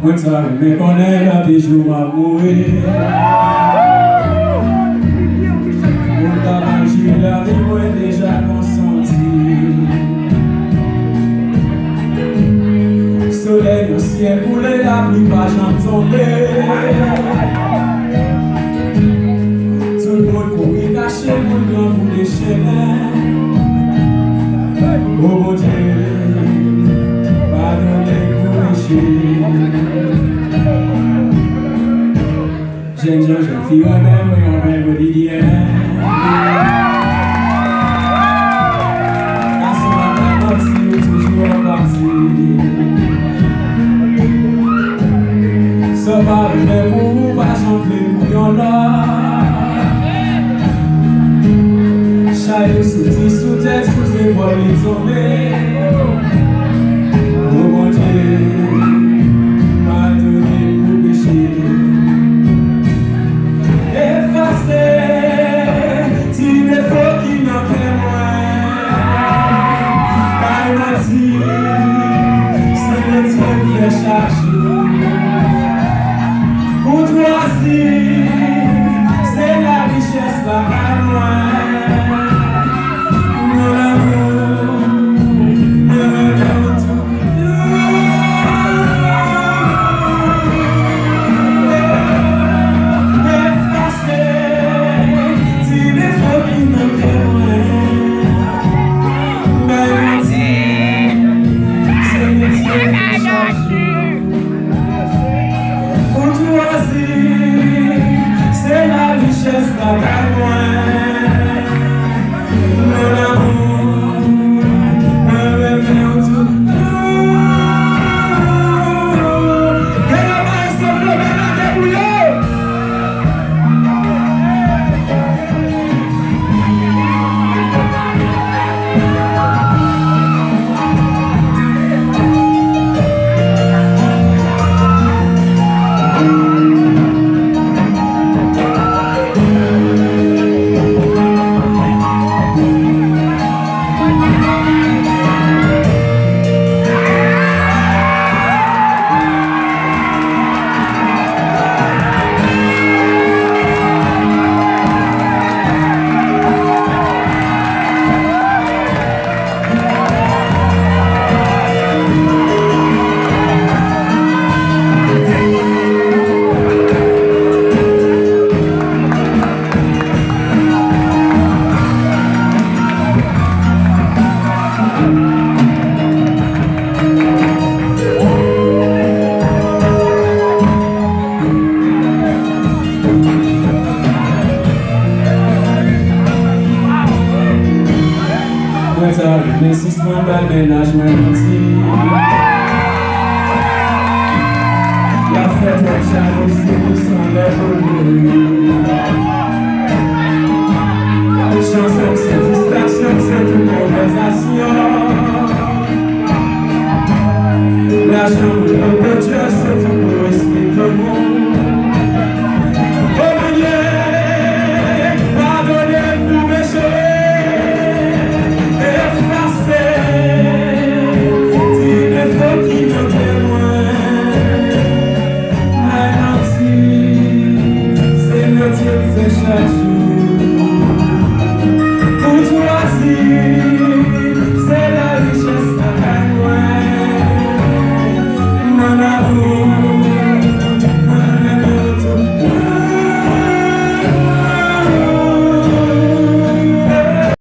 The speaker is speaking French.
Moi, ça me connaît là, des jours à mourir. Pour ta magie, la vie, moi, déjà consenti. Soleil au ciel, couler, la pluie, pas jamais tomber. Tout le monde courir, cacher, pour le grand bout des chemins. Oh mon Dieu, pardonnez pour péché. Jeune fille, on même quotidien. Quand c'est ma partie, toujours en partie. Ça va arriver pour vous, pas chanter pour yon là. Chaillot sous tête, sous épaules, les tombés. Oh mon Dieu, pardonnez pour péché. C'est la richesse là à loin. Mon amour, me regarde tout. Effacé, si les fois qui me témoignent. Merci, c'est le ciel qui change. Pour toi aussi, c'est la richesse là à loin. Mon amour, me remet au tout. Que la main se lève à la débrouiller. Mais si ce moment le ménage m'a menti. La fête est jalousie sans les volumes. Chanson, c'est distraction, c'est tout mauvais